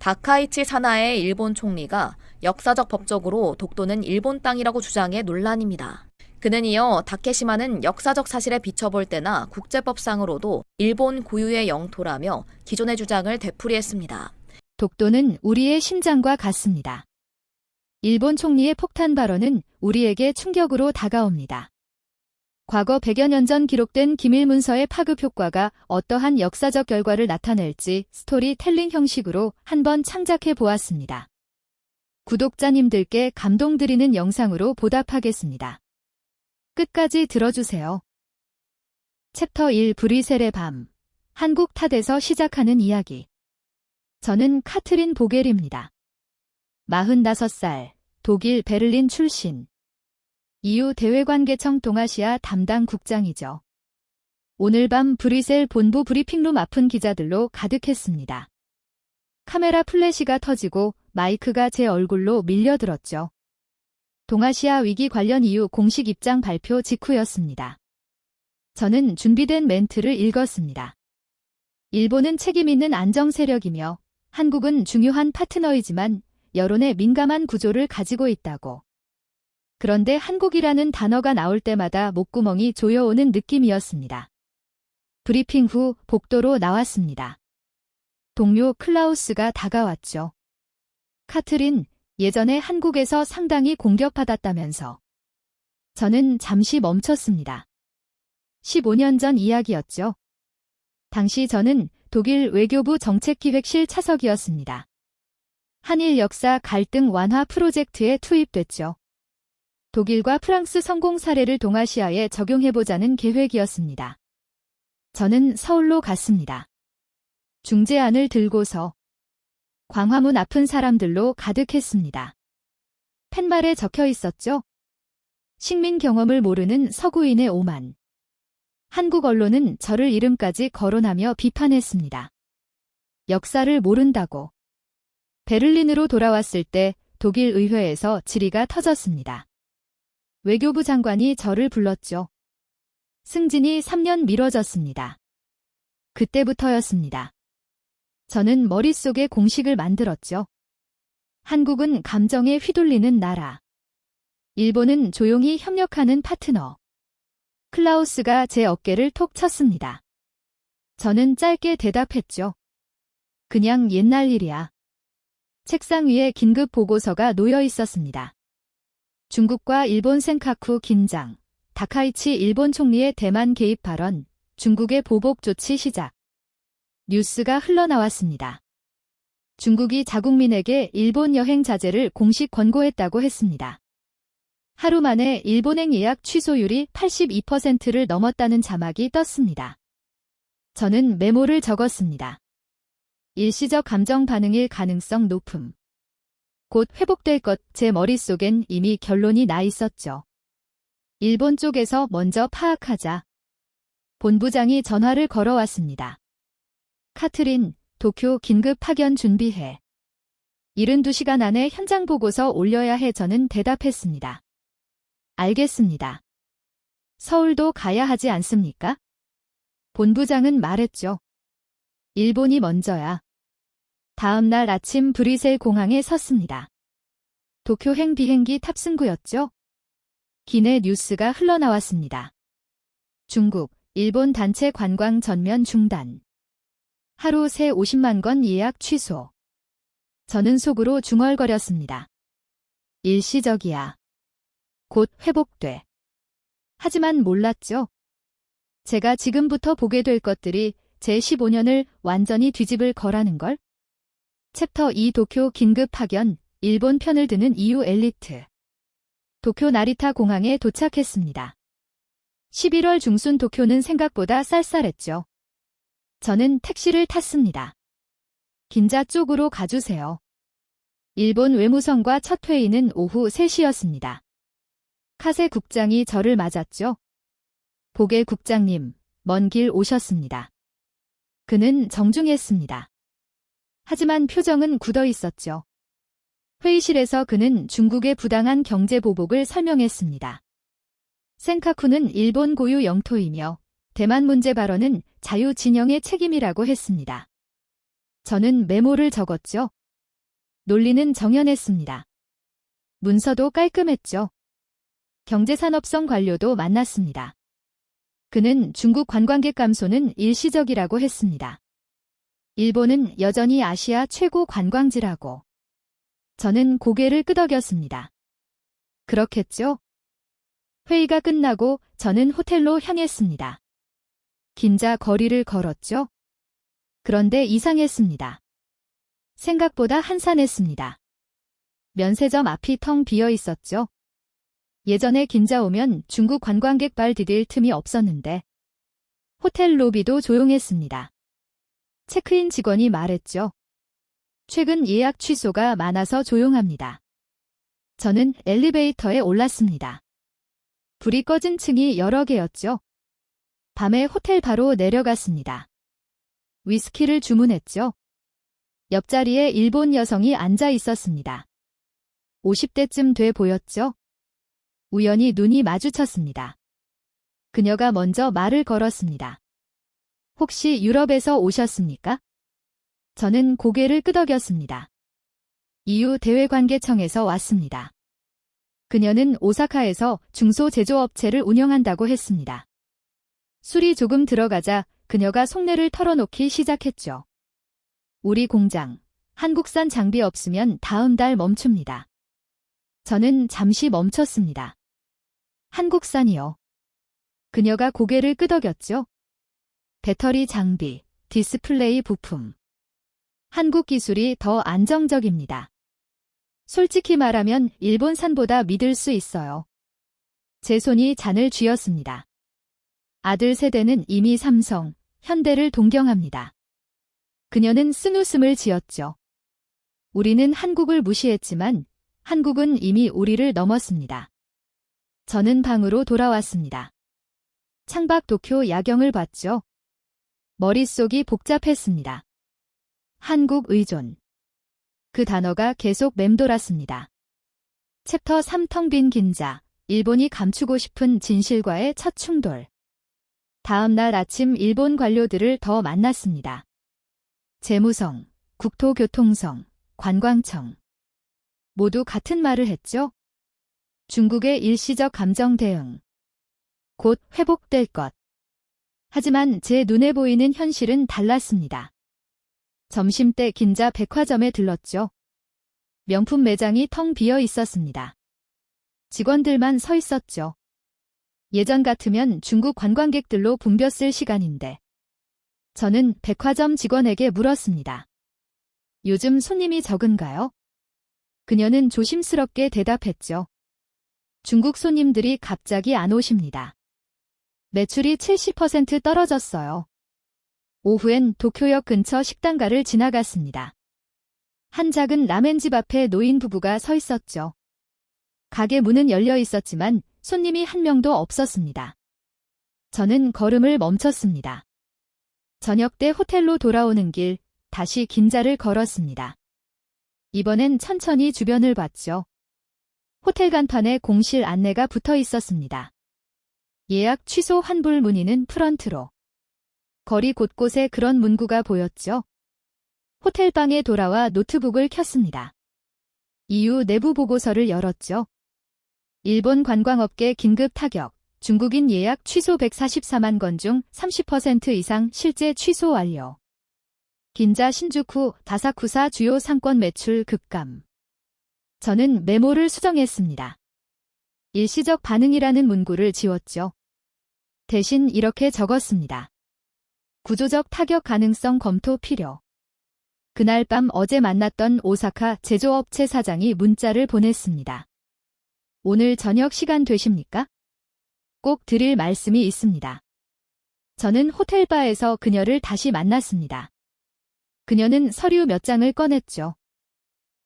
다카이치 사나의 일본 총리가 역사적 법적으로 독도는 일본 땅이라고 주장해 논란입니다. 그는 이어 다케시마는 역사적 사실에 비춰볼 때나 국제법상으로도 일본 고유의 영토라며 기존의 주장을 되풀이했습니다. 독도는 우리의 심장과 같습니다. 일본 총리의 폭탄 발언은 우리에게 충격으로 다가옵니다. 과거 100여 년 전 기록된 기밀 문서의 파급 효과가 어떠한 역사적 결과를 나타낼지 스토리텔링 형식으로 한번 창작해 보았습니다. 구독자님들께 감동드리는 영상으로 보답하겠습니다. 끝까지 들어주세요. 챕터 1 브뤼셀의 밤. 한국 탓에서 시작하는 이야기. 저는 카트린 보겔입니다. 45살, 독일 베를린 출신. EU 대외관계청 동아시아 담당 국장이죠. 오늘 밤 브뤼셀 본부 브리핑룸 앞은 기자들로 가득했습니다. 카메라 플래시가 터지고 마이크가 제 얼굴로 밀려들었죠. 동아시아 위기 관련 EU 공식 입장 발표 직후였습니다. 저는 준비된 멘트를 읽었습니다. 일본은 책임 있는 안정 세력이며 한국은 중요한 파트너이지만 여론에 민감한 구조를 가지고 있다고. 그런데 한국이라는 단어가 나올 때마다 목구멍이 조여오는 느낌이었습니다. 브리핑 후 복도로 나왔습니다. 동료 클라우스가 다가왔죠. 카트린, 예전에 한국에서 상당히 공격받았다면서. 저는 잠시 멈췄습니다. 15년 전 이야기였죠. 당시 저는 독일 외교부 정책기획실 차석이었습니다. 한일 역사 갈등 완화 프로젝트에 투입됐죠. 독일과 프랑스 성공 사례를 동아시아에 적용해보자는 계획이었습니다. 저는 서울로 갔습니다. 중재안을 들고서 광화문 앞은 사람들로 가득했습니다. 팻말에 적혀 있었죠. 식민 경험을 모르는 서구인의 오만. 한국 언론은 저를 이름까지 거론하며 비판했습니다. 역사를 모른다고. 베를린으로 돌아왔을 때 독일 의회에서 질의가 터졌습니다. 외교부 장관이 저를 불렀죠. 승진이 3년 미뤄졌습니다. 그때부터였습니다. 저는 머릿속에 공식을 만들었죠. 한국은 감정에 휘둘리는 나라. 일본은 조용히 협력하는 파트너. 클라우스가 제 어깨를 톡 쳤습니다. 저는 짧게 대답했죠. 그냥 옛날 일이야. 책상 위에 긴급 보고서가 놓여 있었습니다. 중국과 일본 센카쿠 긴장, 다카이치 일본 총리의 대만 개입 발언, 중국의 보복 조치 시작. 뉴스가 흘러나왔습니다. 중국이 자국민에게 일본 여행 자제를 공식 권고했다고 했습니다. 하루 만에 일본행 예약 취소율이 82%를 넘었다는 자막이 떴습니다. 저는 메모를 적었습니다. 일시적 감정 반응일 가능성 높음. 곧 회복될 것. 제 머릿속엔 이미 결론이 나 있었죠. 일본 쪽에서 먼저 파악하자. 본부장이 전화를 걸어왔습니다. 카트린, 도쿄 긴급 파견 준비해. 72시간 안에 현장 보고서 올려야 해. 저는 대답했습니다. 알겠습니다. 서울도 가야 하지 않습니까? 본부장은 말했죠. 일본이 먼저야. 다음 날 아침 브뤼셀 공항에 섰습니다. 도쿄행 비행기 탑승구였죠. 기내 뉴스가 흘러나왔습니다. 중국, 일본 단체 관광 전면 중단. 하루 새 50만 건 예약 취소. 저는 속으로 중얼거렸습니다. 일시적이야. 곧 회복돼. 하지만 몰랐죠. 제가 지금부터 보게 될 것들이 제 15년을 완전히 뒤집을 거라는 걸. 챕터 2 도쿄 긴급 파견, 일본 편을 드는 EU 엘리트. 도쿄 나리타 공항에 도착했습니다. 11월 중순 도쿄는 생각보다 쌀쌀했죠. 저는 택시를 탔습니다. 긴자 쪽으로 가주세요. 일본 외무성과 첫 회의는 오후 3시였습니다. 카세 국장이 저를 맞았죠. 보겔 국장님, 먼 길 오셨습니다. 그는 정중했습니다. 하지만 표정은 굳어 있었죠. 회의실에서 그는 중국의 부당한 경제 보복을 설명했습니다. 센카쿠는 일본 고유 영토이며 대만 문제 발언은 자유 진영의 책임이라고 했습니다. 저는 메모를 적었죠. 논리는 정연했습니다. 문서도 깔끔했죠. 경제산업성 관료도 만났습니다. 그는 중국 관광객 감소는 일시적이라고 했습니다. 일본은 여전히 아시아 최고 관광지라고. 저는 고개를 끄덕였습니다. 그렇겠죠? 회의가 끝나고 저는 호텔로 향했습니다. 긴자 거리를 걸었죠? 그런데 이상했습니다. 생각보다 한산했습니다. 면세점 앞이 텅 비어 있었죠. 예전에 긴자 오면 중국 관광객 발 디딜 틈이 없었는데 호텔 로비도 조용했습니다. 체크인 직원이 말했죠. 최근 예약 취소가 많아서 조용합니다. 저는 엘리베이터에 올랐습니다. 불이 꺼진 층이 여러 개였죠. 밤에 호텔 바로 내려갔습니다. 위스키를 주문했죠. 옆자리에 일본 여성이 앉아 있었습니다. 50대쯤 돼 보였죠. 우연히 눈이 마주쳤습니다. 그녀가 먼저 말을 걸었습니다. 혹시 유럽에서 오셨습니까? 저는 고개를 끄덕였습니다. EU 대외관계청에서 왔습니다. 그녀는 오사카에서 중소제조업체를 운영한다고 했습니다. 술이 조금 들어가자 그녀가 속내를 털어놓기 시작했죠. 우리 공장, 한국산 장비 없으면 다음 달 멈춥니다. 저는 잠시 멈췄습니다. 한국산이요. 그녀가 고개를 끄덕였죠. 배터리 장비, 디스플레이 부품. 한국 기술이 더 안정적입니다. 솔직히 말하면 일본산보다 믿을 수 있어요. 제 손이 잔을 쥐었습니다. 아들 세대는 이미 삼성, 현대를 동경합니다. 그녀는 쓴웃음을 지었죠. 우리는 한국을 무시했지만 한국은 이미 우리를 넘었습니다. 저는 방으로 돌아왔습니다. 창밖 도쿄 야경을 봤죠. 머릿속이 복잡했습니다. 한국 의존. 그 단어가 계속 맴돌았습니다. 챕터 3 텅 빈 긴자. 일본이 감추고 싶은 진실과의 첫 충돌. 다음 날 아침 일본 관료들을 더 만났습니다. 재무성, 국토교통성, 관광청. 모두 같은 말을 했죠. 중국의 일시적 감정 대응. 곧 회복될 것. 하지만 제 눈에 보이는 현실은 달랐습니다. 점심때 긴자 백화점에 들렀죠. 명품 매장이 텅 비어 있었습니다. 직원들만 서 있었죠. 예전 같으면 중국 관광객들로 붐볐을 시간인데. 저는 백화점 직원에게 물었습니다. 요즘 손님이 적은가요? 그녀는 조심스럽게 대답했죠. 중국 손님들이 갑자기 안 오십니다. 매출이 70% 떨어졌어요. 오후엔 도쿄역 근처 식당가를 지나갔습니다. 한 작은 라멘집 앞에 노인 부부가 서 있었죠. 가게 문은 열려 있었지만 손님이 한 명도 없었습니다. 저는 걸음을 멈췄습니다. 저녁 때 호텔로 돌아오는 길 다시 긴자를 걸었습니다. 이번엔 천천히 주변을 봤죠. 호텔 간판에 공실 안내가 붙어 있었습니다. 예약 취소 환불 문의는 프런트로. 거리 곳곳에 그런 문구가 보였죠. 호텔방에 돌아와 노트북을 켰습니다. 이후 내부 보고서를 열었죠. 일본 관광업계 긴급 타격, 중국인 예약 취소 144만 건 중 30% 이상 실제 취소 완료. 긴자 신주쿠 다사쿠사 주요 상권 매출 급감. 저는 메모를 수정했습니다. 일시적 반응이라는 문구를 지웠죠. 대신 이렇게 적었습니다. 구조적 타격 가능성 검토 필요. 그날 밤 어제 만났던 오사카 제조업체 사장이 문자를 보냈습니다. 오늘 저녁 시간 되십니까? 꼭 드릴 말씀이 있습니다. 저는 호텔바에서 그녀를 다시 만났습니다. 그녀는 서류 몇 장을 꺼냈죠.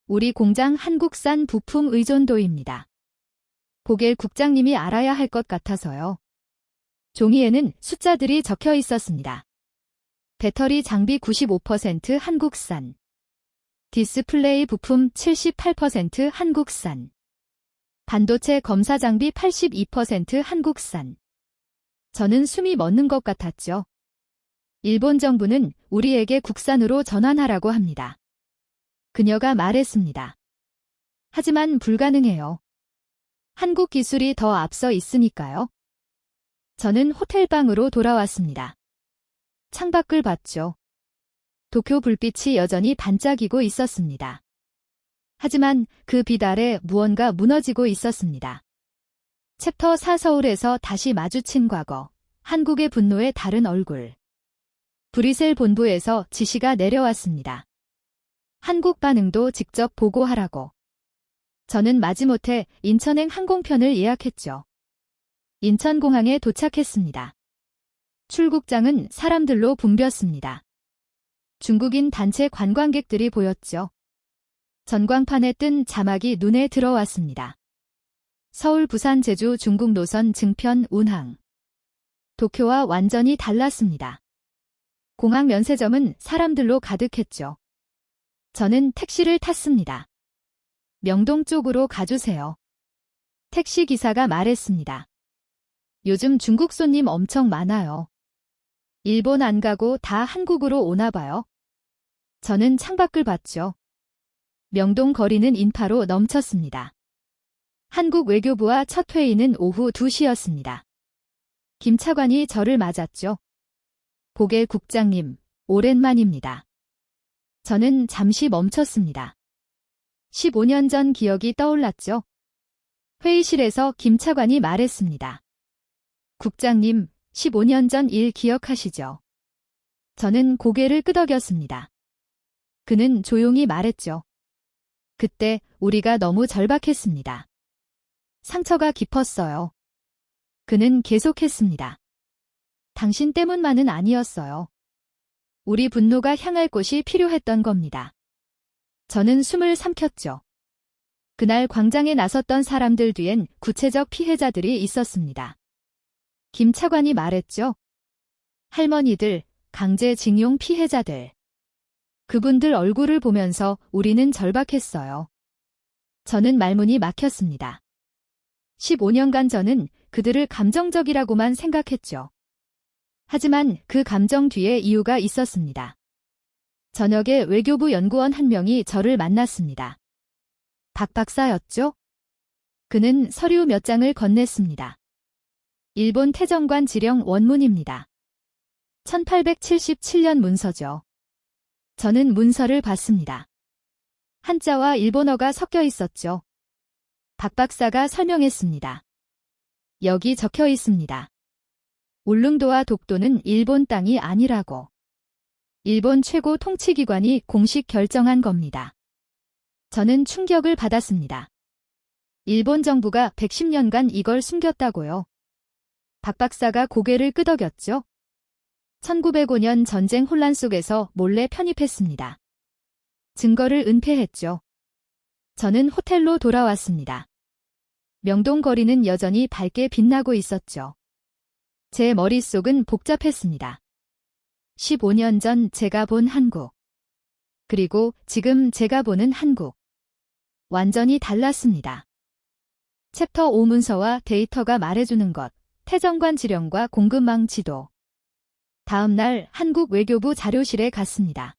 우리 공장 한국산 부품 의존도입니다. 보겔 국장님이 알아야 할 것 같아서요. 종이에는 숫자들이 적혀 있었습니다. 배터리 장비 95% 한국산. 디스플레이 부품 78% 한국산. 반도체 검사 장비 82% 한국산. 저는 숨이 멎는 것 같았죠. 일본 정부는 우리에게 국산으로 전환하라고 합니다. 그녀가 말했습니다. 하지만 불가능해요. 한국 기술이 더 앞서 있으니까요. 저는 호텔방으로 돌아왔습니다. 창밖을 봤죠. 도쿄 불빛이 여전히 반짝이고 있었습니다. 하지만 그 빛 아래 무언가 무너지고 있었습니다. 챕터 4 서울에서 다시 마주친 과거. 한국의 분노의 다른 얼굴. 브뤼셀 본부에서 지시가 내려왔습니다. 한국 반응도 직접 보고하라고. 저는 마지못해 인천행 항공편을 예약했죠. 인천공항에 도착했습니다. 출국장은 사람들로 붐볐습니다. 중국인 단체 관광객들이 보였죠. 전광판에 뜬 자막이 눈에 들어왔습니다. 서울, 부산, 제주 중국 노선 증편 운항. 도쿄와 완전히 달랐습니다. 공항 면세점은 사람들로 가득했죠. 저는 택시를 탔습니다. 명동 쪽으로 가주세요. 택시 기사가 말했습니다. 요즘 중국 손님 엄청 많아요. 일본 안 가고 다 한국으로 오나 봐요. 저는 창밖을 봤죠. 명동 거리는 인파로 넘쳤습니다. 한국 외교부와 첫 회의는 오후 2시였습니다. 김 차관이 저를 맞았죠. 고개 국장님, 오랜만입니다. 저는 잠시 멈췄습니다. 15년 전 기억이 떠올랐죠. 회의실에서 김 차관이 말했습니다. 국장님, 15년 전 일 기억하시죠? 저는 고개를 끄덕였습니다. 그는 조용히 말했죠. 그때 우리가 너무 절박했습니다. 상처가 깊었어요. 그는 계속했습니다. 당신 때문만은 아니었어요. 우리 분노가 향할 곳이 필요했던 겁니다. 저는 숨을 삼켰죠. 그날 광장에 나섰던 사람들 뒤엔 구체적 피해자들이 있었습니다. 김 차관이 말했죠. 할머니들, 강제징용 피해자들. 그분들 얼굴을 보면서 우리는 절박했어요. 저는 말문이 막혔습니다. 15년간 저는 그들을 감정적이라고만 생각했죠. 하지만 그 감정 뒤에 이유가 있었습니다. 저녁에 외교부 연구원 한 명이 저를 만났습니다. 박 박사였죠? 그는 서류 몇 장을 건넸습니다. 일본 태정관 지령 원문입니다. 1877년 문서죠. 저는 문서를 봤습니다. 한자와 일본어가 섞여 있었죠. 박 박사가 설명했습니다. 여기 적혀 있습니다. 울릉도와 독도는 일본 땅이 아니라고. 일본 최고 통치기관이 공식 결정한 겁니다. 저는 충격을 받았습니다. 일본 정부가 110년간 이걸 숨겼다고요. 박 박사가 고개를 끄덕였죠. 1905년 전쟁 혼란 속에서 몰래 편입했습니다. 증거를 은폐했죠. 저는 호텔로 돌아왔습니다. 명동 거리는 여전히 밝게 빛나고 있었죠. 제 머릿속은 복잡했습니다. 15년 전 제가 본 한국. 그리고 지금 제가 보는 한국. 완전히 달랐습니다. 챕터 5 문서와 데이터가 말해주는 것. 태정관 지령과 공급망 지도. 다음 날 한국 외교부 자료실에 갔습니다.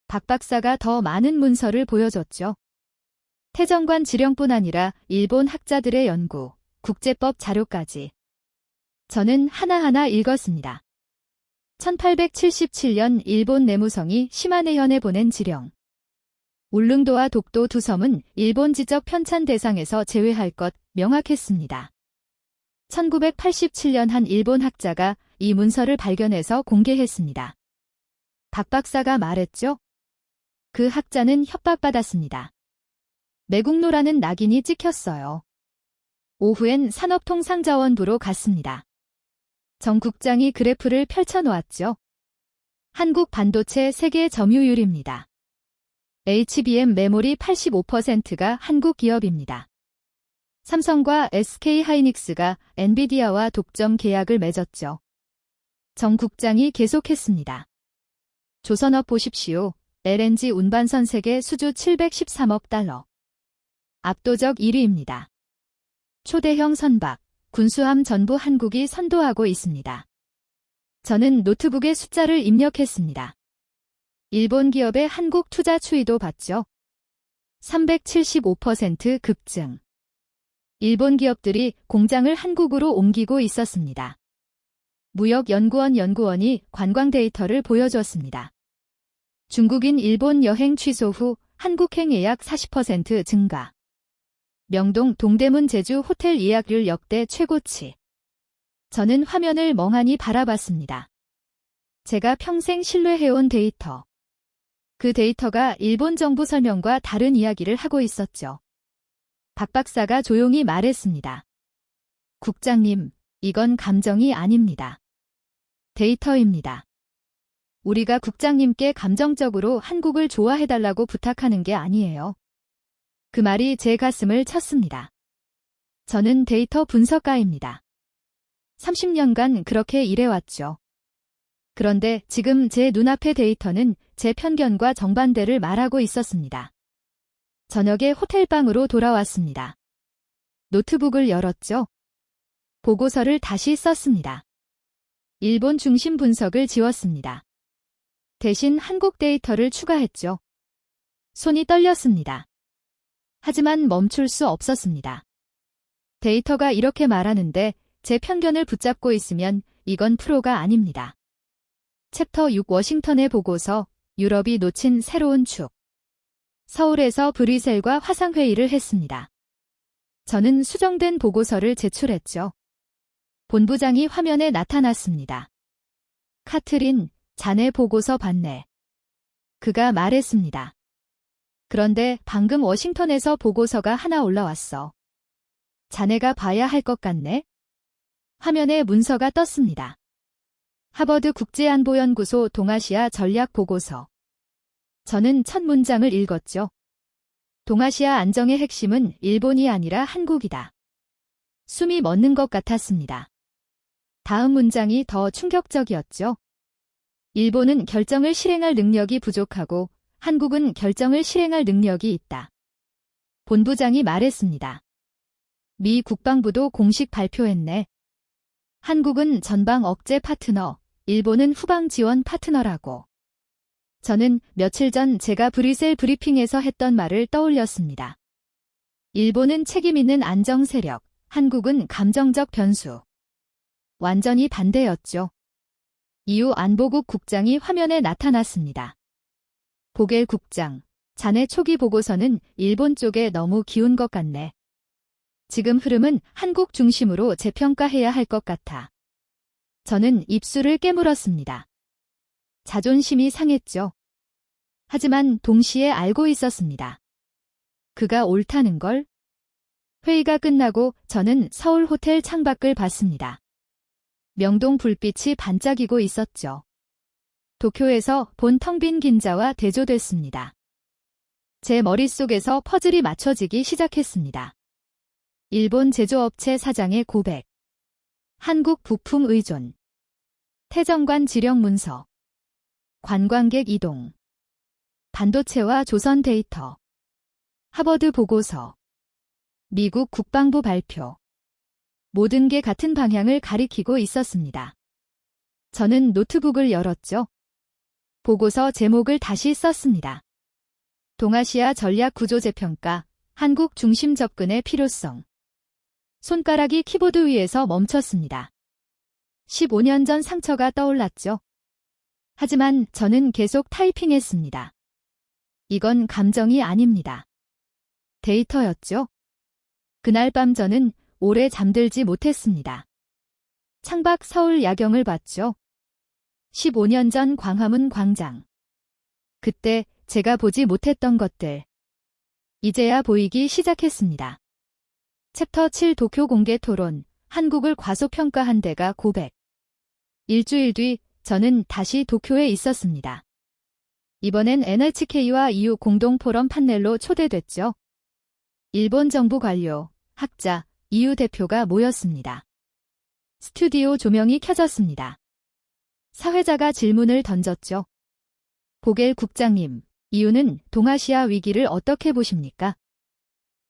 박 박사가 더 많은 문서를 보여줬죠. 태정관 지령뿐 아니라 일본 학자들의 연구, 국제법 자료까지. 저는 하나하나 읽었습니다. 1877년 일본 내무성이 시마네현에 보낸 지령. 울릉도와 독도 두 섬은 일본 지적 편찬 대상에서 제외할 것 명확했습니다. 1987년 한 일본 학자가 이 문서를 발견해서 공개했습니다. 박 박사가 말했죠. 그 학자는 협박받았습니다. 매국노라는 낙인이 찍혔어요. 오후엔 산업통상자원부로 갔습니다. 정 국장이 그래프를 펼쳐놓았죠. 한국 반도체 세계 점유율입니다. HBM 메모리 85%가 한국 기업입니다. 삼성과 SK하이닉스가 엔비디아와 독점 계약을 맺었죠. 정 국장이 계속했습니다. 조선업 보십시오. LNG 운반선 세계 수주 713억 달러. 압도적 1위입니다. 초대형 선박, 군수함 전부 한국이 선도하고 있습니다. 저는 노트북에 숫자를 입력했습니다. 일본 기업의 한국 투자 추이도 봤죠. 375% 급증. 일본 기업들이 공장을 한국으로 옮기고 있었습니다. 무역연구원 연구원이 관광 데이터를 보여주었습니다. 중국인 일본 여행 취소 후 한국행 예약 40% 증가. 명동 동대문 제주 호텔 예약률 역대 최고치. 저는 화면을 멍하니 바라봤습니다. 제가 평생 신뢰해온 데이터. 그 데이터가 일본 정부 설명과 다른 이야기를 하고 있었죠. 박 박사가 조용히 말했습니다. 국장님, 이건 감정이 아닙니다. 데이터입니다. 우리가 국장님께 감정적으로 한국을 좋아해달라고 부탁하는 게 아니에요. 그 말이 제 가슴을 쳤습니다. 저는 데이터 분석가입니다. 30년간 그렇게 일해왔죠. 그런데 지금 제 눈앞의 데이터는 제 편견과 정반대를 말하고 있었습니다. 저녁에 호텔방으로 돌아왔습니다. 노트북을 열었죠. 보고서를 다시 썼습니다. 일본 중심 분석을 지웠습니다. 대신 한국 데이터를 추가했죠. 손이 떨렸습니다. 하지만 멈출 수 없었습니다. 데이터가 이렇게 말하는데 제 편견을 붙잡고 있으면 이건 프로가 아닙니다. 챕터 6 워싱턴의 보고서, 유럽이 놓친 새로운 축. 서울에서 브뤼셀과 화상회의를 했습니다. 저는 수정된 보고서를 제출했죠. 본부장이 화면에 나타났습니다. 카트린, 자네 보고서 봤네. 그가 말했습니다. 그런데 방금 워싱턴에서 보고서가 하나 올라왔어. 자네가 봐야 할 것 같네? 화면에 문서가 떴습니다. 하버드 국제안보연구소 동아시아 전략 보고서. 저는 첫 문장을 읽었죠. 동아시아 안정의 핵심은 일본이 아니라 한국이다. 숨이 멎는 것 같았습니다. 다음 문장이 더 충격적이었죠. 일본은 결정을 실행할 능력이 부족하고 한국은 결정을 실행할 능력이 있다. 본부장이 말했습니다. 미 국방부도 공식 발표했네. 한국은 전방 억제 파트너, 일본은 후방 지원 파트너라고. 저는 며칠 전 제가 브뤼셀 브리핑에서 했던 말을 떠올렸습니다. 일본은 책임 있는 안정 세력, 한국은 감정적 변수. 완전히 반대였죠. 이후 안보국 국장이 화면에 나타났습니다. 보겔 국장, 자네 초기 보고서는 일본 쪽에 너무 기운 것 같네. 지금 흐름은 한국 중심으로 재평가해야 할 것 같아. 저는 입술을 깨물었습니다. 자존심이 상했죠. 하지만 동시에 알고 있었습니다. 그가 옳다는 걸. 회의가 끝나고 저는 서울 호텔 창밖을 봤습니다. 명동 불빛이 반짝이고 있었죠. 도쿄에서 본 텅 빈 긴자와 대조됐습니다. 제 머릿속에서 퍼즐이 맞춰지기 시작했습니다. 일본 제조업체 사장의 고백. 한국 부품 의존. 태정관 지령 문서. 관광객 이동. 반도체와 조선 데이터. 하버드 보고서. 미국 국방부 발표. 모든 게 같은 방향을 가리키고 있었습니다. 저는 노트북을 열었죠. 보고서 제목을 다시 썼습니다. 동아시아 전략 구조 재평가, 한국 중심 접근의 필요성. 손가락이 키보드 위에서 멈췄습니다. 15년 전 상처가 떠올랐죠. 하지만 저는 계속 타이핑했습니다. 이건 감정이 아닙니다. 데이터였죠. 그날 밤 저는 오래 잠들지 못했습니다. 창밖 서울 야경을 봤죠. 15년 전 광화문 광장. 그때 제가 보지 못했던 것들. 이제야 보이기 시작했습니다. 챕터 7 도쿄 공개 토론, 한국을 과소평가한 데가 고백. 일주일 뒤 저는 다시 도쿄에 있었습니다. 이번엔 NHK와 EU 공동 포럼 판넬로 초대됐죠. 일본 정부 관료, 학자, EU 대표가 모였습니다. 스튜디오 조명이 켜졌습니다. 사회자가 질문을 던졌죠. 보겔 국장님, EU는 동아시아 위기를 어떻게 보십니까?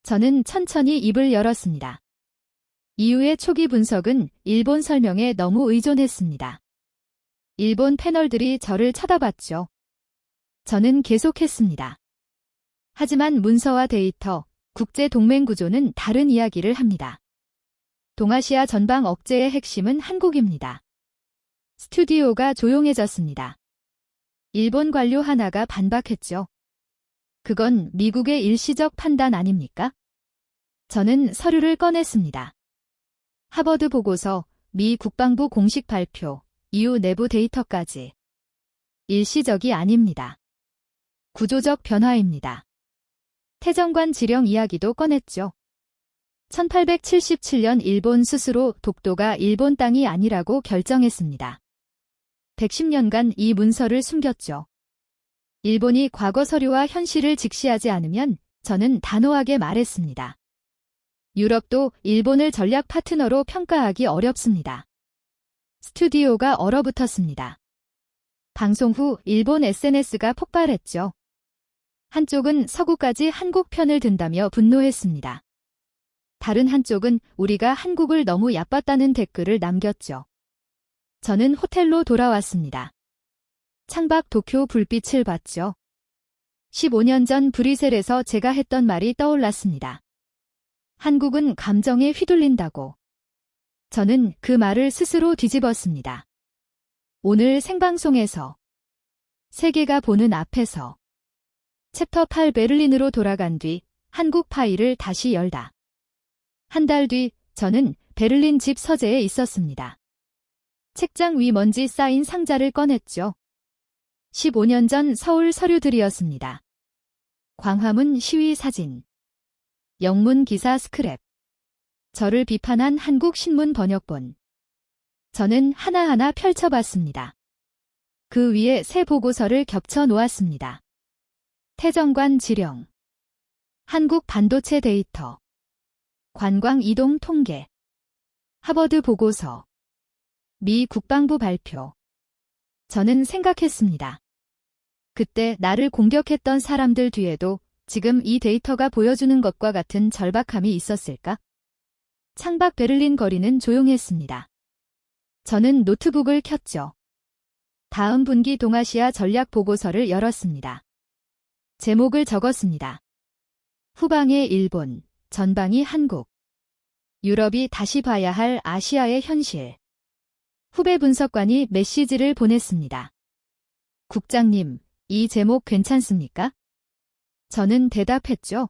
저는 천천히 입을 열었습니다. EU의 초기 분석은 일본 설명에 너무 의존했습니다. 일본 패널들이 저를 쳐다봤죠. 저는 계속했습니다. 하지만 문서와 데이터, 국제 동맹 구조는 다른 이야기를 합니다. 동아시아 전방 억제의 핵심은 한국입니다. 스튜디오가 조용해졌습니다. 일본 관료 하나가 반박했죠. 그건 미국의 일시적 판단 아닙니까? 저는 서류를 꺼냈습니다. 하버드 보고서, 미 국방부 공식 발표, EU 내부 데이터까지. 일시적이 아닙니다. 구조적 변화입니다. 태정관 지령 이야기도 꺼냈죠. 1877년 일본 스스로 독도가 일본 땅이 아니라고 결정했습니다. 110년간 이 문서를 숨겼죠. 일본이 과거 서류와 현실을 직시하지 않으면 저는 단호하게 말했습니다. 유럽도 일본을 전략 파트너로 평가하기 어렵습니다. 스튜디오가 얼어붙었습니다. 방송 후 일본 SNS가 폭발했죠. 한쪽은 서구까지 한국 편을 든다며 분노했습니다. 다른 한쪽은 우리가 한국을 너무 얕봤다는 댓글을 남겼죠. 저는 호텔로 돌아왔습니다. 창밖 도쿄 불빛을 봤죠. 15년 전 브뤼셀에서 제가 했던 말이 떠올랐습니다. 한국은 감정에 휘둘린다고. 저는 그 말을 스스로 뒤집었습니다. 오늘 생방송에서 세계가 보는 앞에서 챕터 8 베를린으로 돌아간 뒤 한국 파일을 다시 열다. 한 달 뒤 저는 베를린 집 서재에 있었습니다. 책장 위 먼지 쌓인 상자를 꺼냈죠. 15년 전 서울 서류들이었습니다. 광화문 시위 사진, 영문 기사 스크랩, 저를 비판한 한국 신문 번역본. 저는 하나하나 펼쳐봤습니다. 그 위에 새 보고서를 겹쳐 놓았습니다. 태정관 지령, 한국 반도체 데이터, 관광 이동 통계, 하버드 보고서, 미 국방부 발표. 저는 생각했습니다. 그때 나를 공격했던 사람들 뒤에도 지금 이 데이터가 보여주는 것과 같은 절박함이 있었을까? 창밖 베를린 거리는 조용했습니다. 저는 노트북을 켰죠. 다음 분기 동아시아 전략 보고서를 열었습니다. 제목을 적었습니다. 후방의 일본, 전방이 한국. 유럽이 다시 봐야 할 아시아의 현실. 후배 분석관이 메시지를 보냈습니다. 국장님, 이 제목 괜찮습니까? 저는 대답했죠.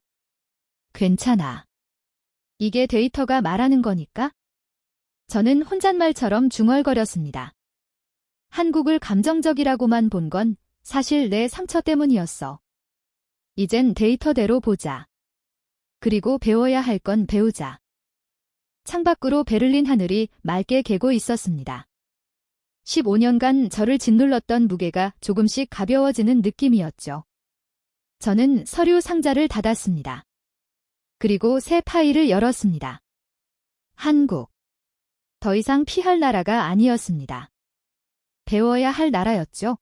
괜찮아. 이게 데이터가 말하는 거니까? 저는 혼잣말처럼 중얼거렸습니다. 한국을 감정적이라고만 본 건 사실 내 상처 때문이었어. 이젠 데이터대로 보자. 그리고 배워야 할 건 배우자. 창밖으로 베를린 하늘이 맑게 개고 있었습니다. 15년간 저를 짓눌렀던 무게가 조금씩 가벼워지는 느낌이었죠. 저는 서류 상자를 닫았습니다. 그리고 새 파일을 열었습니다. 한국. 더 이상 피할 나라가 아니었습니다. 배워야 할 나라였죠.